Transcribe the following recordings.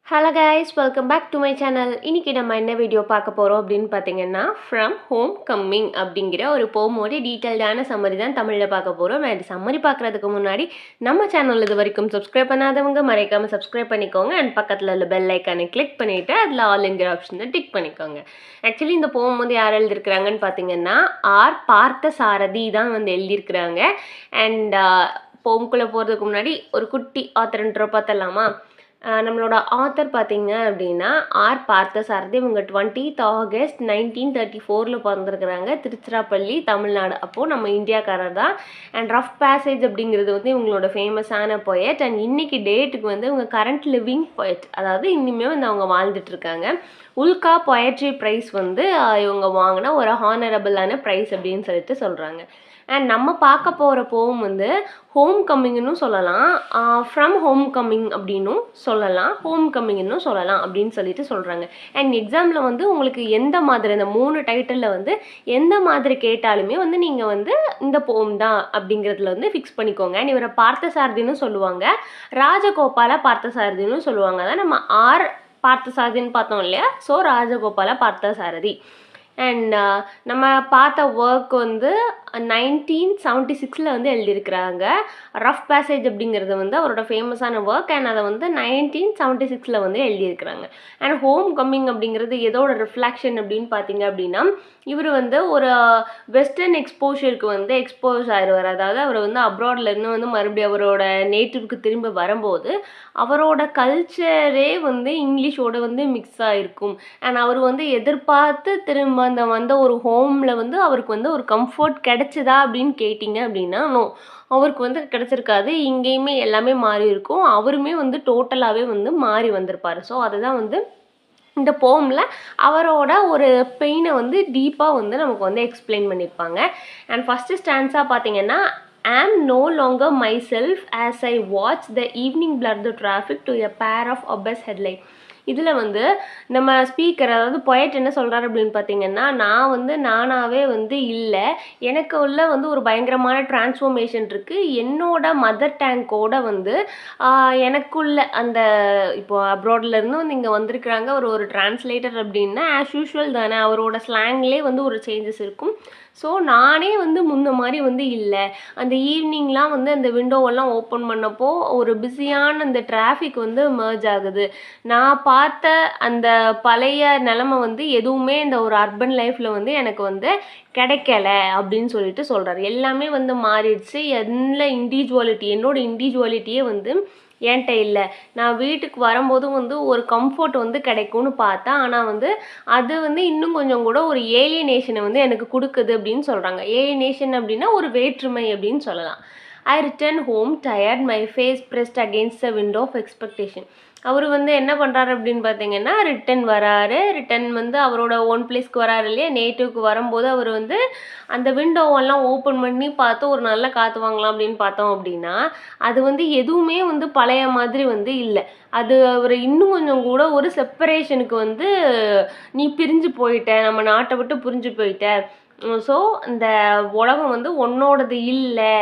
Hello guys, welcome back to my channel. இன்னைக்கு நம்ம என்ன வீடியோ பார்க்க போறோம் அப்படின்னு பார்த்தீங்கன்னா ஃப்ரம் ஹோம் கம்மிங் அப்படிங்கிற ஒரு போமோட டீட்டெயில்டான சம்மரி தான் தமிழில் பார்க்க போகிறோம். அண்ட் சம்மரி பார்க்குறதுக்கு முன்னாடி நம்ம சேனல் இது வரைக்கும் சப்ஸ்கிரைப் பண்ணாதவங்க மறைக்காமல் சப்ஸ்கிரைப் பண்ணிக்கோங்க. அண்ட் பக்கத்தில் உள்ள பெல் ஐக்கானை கிளிக் பண்ணிவிட்டு அதில் ஆல்ங்கிற ஆப்ஷனை டிக் பண்ணிக்கோங்க. ஆக்சுவலி இந்த போம் வந்து யார் எழுதியிருக்கிறாங்கன்னு பார்த்தீங்கன்னா ஆர் பார்த்த சாரதி தான் வந்து எழுதியிருக்கிறாங்க. அண்ட் போம்குள்ளே போகிறதுக்கு முன்னாடி ஒரு குட்டி ஆத்தர் பார்த்தலாமா? நம்மளோட ஆத்தர் பார்த்தீங்க அப்படின்னா ஆர் பார்த்தசாரதி. இவங்க 20th August 1934 பிறந்திருக்கிறாங்க. திருச்சிராப்பள்ளி, தமிழ்நாடு. அப்போது நம்ம இந்தியாக்காரர் தான். அண்ட் ரஃப் பேசேஜ் அப்படிங்கிறது வந்து இவங்களோட ஃபேமஸான பொயட். அண்ட் இன்னைக்கு டேட்டுக்கு வந்து இவங்க கரண்ட் லிவிங் பொயட், அதாவது இன்னுமே வந்து அவங்க வாழ்ந்துட்டுருக்காங்க. உல்கா பொயட்ரி ப்ரைஸ் வந்து இவங்க வாங்கின ஒரு ஹானரபிளான ப்ரைஸ் அப்படின்னு சொல்லிட்டு சொல்கிறாங்க. அண்ட் நம்ம பார்க்க போகிற போம் வந்து ஹோம் கம்மிங்னு சொல்லலாம், ஃப்ரம் ஹோம் கம்மிங் அப்படின்னும் சொல்லலாம், ஹோம் கம்மிங்னு சொல்லலாம் அப்படின்னு சொல்லிட்டு சொல்கிறாங்க. அண்ட் எக்ஸாமில் வந்து உங்களுக்கு எந்த மாதிரி இந்த 3 டைட்டிலில் வந்து எந்த மாதிரி கேட்டாலுமே வந்து நீங்கள் வந்து இந்த போம் தான் அப்படிங்கிறதுல வந்து ஃபிக்ஸ் பண்ணிக்கோங்க. அண்ட் இவரை பார்த்தசாரதின்னு சொல்லுவாங்க, ராஜகோபால பார்த்தசாரதின்னு சொல்லுவாங்க. அதான் நம்ம ஆர் பார்த்தசாரதின்னு பார்த்தோம் இல்லையா, ஸோ ராஜகோபால பார்த்தசாரதி. அண்ட் நம்ம பார்த்த ஒர்க் வந்து 1976 வந்து எழுதியிருக்கிறாங்க. ரஃப் பேசேஜ் அப்படிங்கிறது வந்து அவரோட ஃபேமஸான ஒர்க். அண்ட் அதை வந்து 1976 வந்து எழுதியிருக்கிறாங்க. அண்ட் ஹோம் கம்மிங் அப்படிங்கிறது எதோட ரிஃப்ளெக்ஷன் அப்படின்னு பார்த்தீங்க அப்படின்னா, இவர் வந்து ஒரு வெஸ்டர்ன் எக்ஸ்போஷருக்கு வந்து எக்ஸ்போஸ் ஆயிடுவார். அதாவது அவர் வந்து அப்ராட்லேருந்து வந்து மறுபடியும் அவரோட நேட்டிவ்க்கு திரும்ப வரும்போது அவரோட கல்ச்சரே வந்து இங்கிலீஷோட வந்து மிக்ஸ் ஆகிருக்கும். அண்ட் அவர் வந்து எதிர்பார்த்து திரும்ப அந்த வந்த ஒரு ஹோமில் வந்து அவருக்கு வந்து ஒரு கம்ஃபர்ட் கிடைச்சதா அப்படின்னு கேட்டிங்க அப்படின்னா நோ, அவருக்கு வந்து கிடைச்சிருக்காது. இங்கேயுமே எல்லாமே மாறி இருக்கும். அவருமே வந்து டோட்டலாகவே வந்து மாறி வந்திருப்பார். ஸோ அதுதான் வந்து இந்த போமில் அவரோட ஒரு பெயினை வந்து டீப்பாக வந்து நமக்கு வந்து எக்ஸ்பிளைன் பண்ணியிருப்பாங்க. அண்ட் ஃபஸ்ட்டு ஸ்டான்ஸாக பார்த்தீங்கன்னா, am no longer myself as I watch the evening blur the traffic to a pair of obvious headlight. இதில் வந்து நம்ம ஸ்பீக்கர், அதாவது பொயட் என்ன சொல்கிறாரு அப்படின்னு பார்த்தீங்கன்னா, நான் வந்து நானாகவே வந்து இல்லை, எனக்கு உள்ள வந்து ஒரு பயங்கரமான டிரான்ஸ்ஃபர்மேஷன் இருக்குது. என்னோட மதர் டேங்கோட வந்து எனக்குள்ள அந்த இப்போ அப்ராட்லேருந்து வந்து இங்கே வந்திருக்கிறாங்க ஒரு டிரான்ஸ்லேட்டர் அப்படின்னா ஆஸ் யூஷுவல் தானே, அவரோட ஸ்லாங்லேயே வந்து ஒரு சேஞ்சஸ் இருக்கும். ஸோ நானே வந்து முன்ன மாதிரி வந்து இல்லை. அந்த ஈவினிங்லாம் வந்து அந்த விண்டோவெல்லாம் ஓப்பன் பண்ணப்போ ஒரு பிஸியான அந்த டிராஃபிக் வந்து மர்ஜ் ஆகுது. நான் பார்த்த அந்த பழைய நிலமை வந்து எதுவுமே இந்த ஒரு அர்பன் லைஃப்பில் வந்து எனக்கு வந்து கிடைக்கல அப்படின்னு சொல்லிட்டு சொல்கிறார். எல்லாமே வந்து மாறிடுச்சு. என்னோட இண்டிவிஜுவாலிட்டியே வந்து என்கிட்ட இல்லை. நான் வீட்டுக்கு வரும்போதும் வந்து ஒரு கம்ஃபர்ட் வந்து கிடைக்கும்னு பார்த்தா, ஆனால் வந்து அது வந்து இன்னும் கொஞ்சம் கூட ஒரு ஏலியனேஷனை வந்து எனக்கு கொடுக்குது அப்படின்னு சொல்கிறாங்க. ஏலியனேஷன் அப்படின்னா ஒரு வேற்றுமை அப்படின்னு சொல்லலாம். I return home tired, my face pressed against the window of expectation. அவர் வந்து என்ன பண்ணுறாரு அப்படின்னு பார்த்தீங்கன்னா, ரிட்டன் வந்து அவரோட ஓன் பிளேஸ்க்கு வராரு இல்லையா, நேட்டிவ்க்கு வரும்போது அவர் வந்து அந்த விண்டோவெல்லாம் ஓப்பன் பண்ணி பார்த்து ஒரு நல்ல காற்று வாங்கலாம் அப்படின்னு பார்த்தோம் அப்படின்னா, அது வந்து எதுவுமே வந்து பழைய மாதிரி வந்து இல்லை. அது அவர் இன்னும் கொஞ்சம் கூட ஒரு செப்பரேஷனுக்கு வந்து நீ பிரிஞ்சு போயிட்ட, நம்ம நாட்டை விட்டு பிரிஞ்சு போயிட்ட, ஸோ இந்த உலகம் வந்து உன்னோடது இல்லை,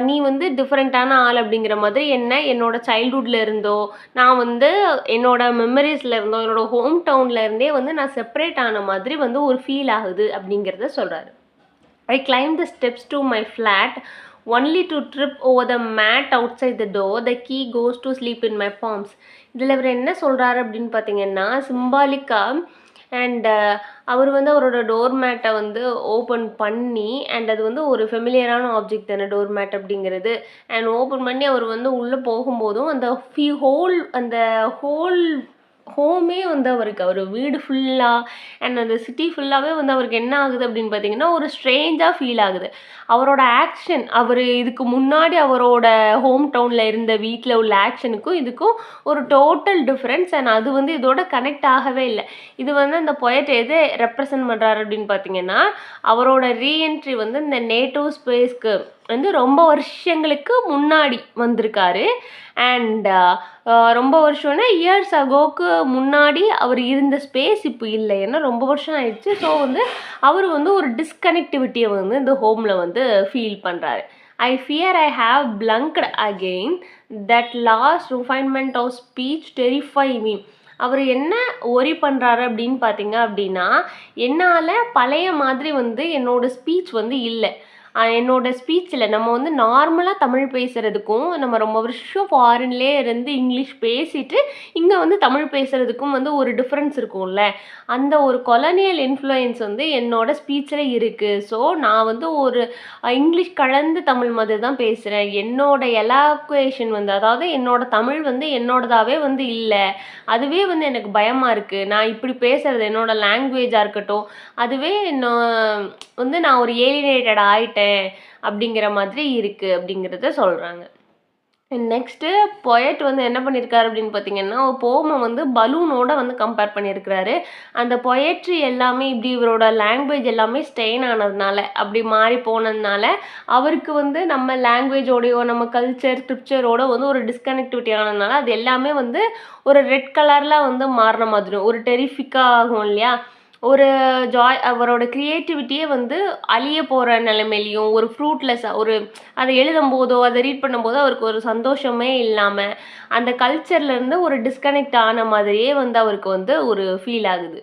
நீ வந்து டிஃப்ரெண்ட்டான ஆள் அப்படிங்கிற மாதிரி என்னோட சைல்ட்ஹுட்டில் இருந்தோ, நான் வந்து என்னோட மெமரிஸில் இருந்தோ, என்னோட ஹோம் டவுனில் இருந்தே வந்து நான் செப்பரேட் ஆன மாதிரி வந்து ஒரு ஃபீல் ஆகுது அப்படிங்கிறத சொல்கிறாரு. I climbed the steps to my flat only to trip over the mat outside the door. The key goes to sleep in my palms. இதில் இவர் என்ன சொல்கிறாரு அப்படின்னு பார்த்தீங்கன்னா, சிம்பாலிக்காக அண்ட் அவர் வந்து அவரோட டோர் மேட்டை வந்து ஓப்பன் பண்ணி, அண்ட் அது வந்து ஒரு ஃபெமிலியரான ஆப்ஜெக்ட் தானே டோர் மேட் அப்படிங்கிறது. அண்ட் ஓப்பன் பண்ணி அவர் வந்து உள்ளே போகும்போதும் அந்த ஹோல் ஹோமே வந்து அவருக்கு, அவர் வீடு ஃபுல்லாக அண்ட் அந்த சிட்டி ஃபுல்லாகவே வந்து அவருக்கு என்ன ஆகுது அப்படின்னு பார்த்தீங்கன்னா, ஒரு ஸ்ட்ரேஞ்சாக ஃபீல் ஆகுது. அவரோட ஆக்ஷன், அவர் இதுக்கு முன்னாடி அவரோட ஹோம் டவுனில் இருந்த வீட்டில் உள்ள ஆக்ஷனுக்கும் இதுக்கும் ஒரு டோட்டல் டிஃப்ரென்ஸ். அண்ட் அது வந்து இதோட கனெக்ட் ஆகவே இல்லை. இது வந்து அந்த பொயட் எதை ரெப்ரசன்ட் பண்ணுறாரு அப்படின்னு பார்த்தீங்கன்னா, அவரோட ரீஎன்ட்ரி வந்து இந்த நேட்டிவ் ஸ்பேஸ்க்கு வந்து ரொம்ப வருஷங்களுக்கு முன்னாடி வந்திருக்காரு. அண்ட் ரொம்ப வருஷம்னா இயர்ஸ் அகோக்கு முன்னாடி அவர் இருந்த ஸ்பேஸ் இப்போ இல்லை, ஏன்னா ரொம்ப வருஷம் ஆயிடுச்சு. ஸோ வந்து அவர் வந்து ஒரு டிஸ்கனெக்டிவிட்டியை வந்து இந்த ஹோமில் வந்து ஃபீல் பண்ணுறாரு. I fear I have blunked again. That last refinement of speech terrify me. அவர் என்ன ஒரி பண்ணுறாரு அப்படின்னு பார்த்தீங்க அப்படின்னா, என்னால் பழைய மாதிரி வந்து என்னோட ஸ்பீச் வந்து இல்லை. என்னோட ஸ்பீச்சில் நம்ம வந்து நார்மலாக தமிழ் பேசுகிறதுக்கும், நம்ம ரொம்ப வருஷம் ஃபாரின்லேயே இருந்து இங்கிலீஷ் பேசிட்டு இங்கே வந்து தமிழ் பேசுகிறதுக்கும் வந்து ஒரு டிஃப்ரென்ஸ் இருக்கும்ல. அந்த ஒரு கொலனியல் இன்ஃப்ளூயன்ஸ் வந்து என்னோட ஸ்பீச்சில் இருக்குது. ஸோ நான் வந்து ஒரு இங்கிலீஷ் கலந்து தமிழ் மாதிரி தான் பேசுகிறேன். என்னோட எலாக்குவேஷன் வந்து, அதாவது என்னோட தமிழ் வந்து என்னோடதாகவே வந்து இல்லை. அதுவே வந்து எனக்கு பயமாக இருக்குது. நான் இப்படி பேசுகிறது என்னோட லாங்குவேஜாக இருக்கட்டும், அதுவே நான் ஒரு ஏலினேட்டட் ஆயிட்டேன் அப்படிங்கிற மாதிரி இருக்குது அப்படிங்கிறத சொல்கிறாங்க. நெக்ஸ்ட்டு பொயட் வந்து என்ன பண்ணியிருக்காரு அப்படின்னு பார்த்தீங்கன்னா, ஒரு போமை வந்து பலூனோட வந்து கம்பேர் பண்ணியிருக்கிறாரு. அந்த பொயட்ரி எல்லாமே இப்படி இவரோட லாங்குவேஜ் எல்லாமே ஸ்டெயின் ஆனதுனால, அப்படி மாறி போனதுனால, அவருக்கு வந்து நம்ம லாங்குவேஜோடையோ நம்ம கல்ச்சர் ஸ்கிரிப்சரோட வந்து ஒரு டிஸ்கனெக்டிவிட்டி ஆனதுனால, அது எல்லாமே வந்து ஒரு ரெட் கலரில் வந்து மாறின மாதிரியும் ஒரு டெரிஃபிக்காக ஆகும் இல்லையா. ஒரு அவரோட க்ரியேட்டிவிட்டியே வந்து அழிய போகிற நிலைமையிலையும், ஒரு ஃப்ரூட்லெஸ்ஸாக ஒரு அதை எழுதும்போதோ அதை ரீட் பண்ணும்போதோ அவருக்கு ஒரு சந்தோஷமே இல்லாமல், அந்த கல்ச்சர்லேருந்து ஒரு டிஸ்கனெக்ட் ஆன மாதிரியே வந்து அவருக்கு வந்து ஒரு ஃபீல் ஆகுது.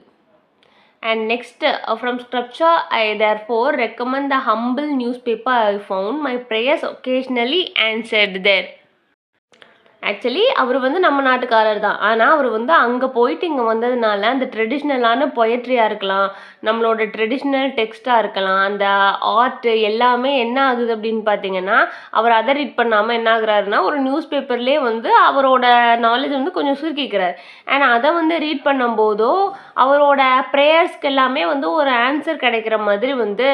And next, from scripture, I therefore recommend the humble newspaper I found. My prayers occasionally answered there. Actually அவர் வந்து நம்ம நாட்டுக்காரர் தான். ஆனால் அவர் வந்து அங்கே போயிட்டு இங்கே வந்ததுனால அந்த ட்ரெடிஷ்னலான பொயட்ரியாக இருக்கலாம், நம்மளோட ட்ரெடிஷ்னல் டெக்ஸ்ட்டாக இருக்கலாம், அந்த ஆர்ட்டு எல்லாமே என்ன ஆகுது அப்படின்னு பார்த்தீங்கன்னா, அவர் அதை ரீட் பண்ணாமல் என்ன ஆகுறாருன்னா, ஒரு நியூஸ் பேப்பர்லேயே வந்து அவரோட நாலேஜ் வந்து கொஞ்சம் சுருக்கிக்கிறார். அண்ட் அதை வந்து ரீட் பண்ணும்போதோ அவரோட ப்ரேயர்ஸ்க்கு எல்லாமே வந்து ஒரு ஆன்சர் கிடைக்கிற மாதிரி வந்து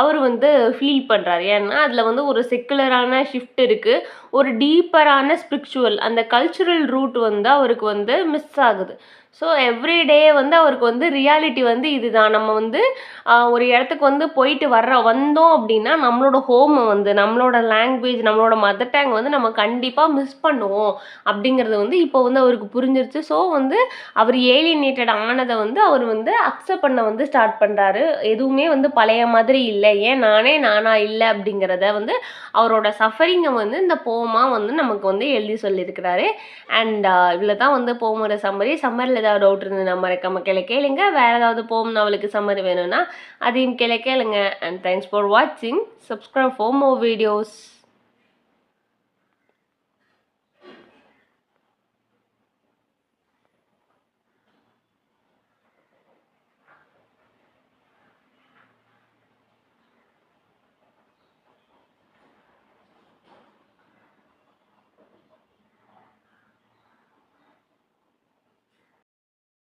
அவர் வந்து ஃபீல் பண்ணுறாரு. ஏன்னா அதில் வந்து ஒரு செக்குலரான ஷிஃப்ட் இருக்குது, ஒரு டீப்பரான ஸ்பிரிச்சுவல் அந்த கல்ச்சுரல் ரூட் வந்து அவருக்கு வந்து மிஸ் ஆகுது. ஸோ எவ்ரிடே வந்து அவருக்கு வந்து ரியாலிட்டி வந்து இதுதான். நம்ம வந்து ஒரு இடத்துக்கு வந்து போயிட்டு வந்தோம் அப்படின்னா நம்மளோட ஹோமை வந்து நம்மளோட லாங்குவேஜ் நம்மளோட மதர் டங் வந்து நம்ம கண்டிப்பாக மிஸ் பண்ணுவோம் அப்படிங்கிறது வந்து இப்போ வந்து அவருக்கு புரிஞ்சிருச்சு. ஸோ வந்து அவர் ஏலியனேட்டட் ஆனதை வந்து அவர் வந்து அக்செப்ட் பண்ண வந்து ஸ்டார்ட் பண்ணுறாரு. எதுவுமே வந்து பழைய மாதிரி இல்லை, ஏன் நானா இல்லை அப்படிங்கிறத வந்து அவரோட சஃபரிங்கை வந்து இந்த போமாக வந்து நமக்கு வந்து எழுதி சொல்லியிருக்கிறாரு. அண்ட் இவ்வளோ தான் வந்து போமோட சம்மரியில் ஏதாவது டவுட் இருந்ததுன்னா மறக்காம கேளுங்க. வேறு ஏதாவது போம் நாவலுக்கு சம்மரி வேணும்னா அதையும் கேளுங்க. அண்ட் தேங்க்ஸ் ஃபார் வாட்சிங். Subscribe for more videos.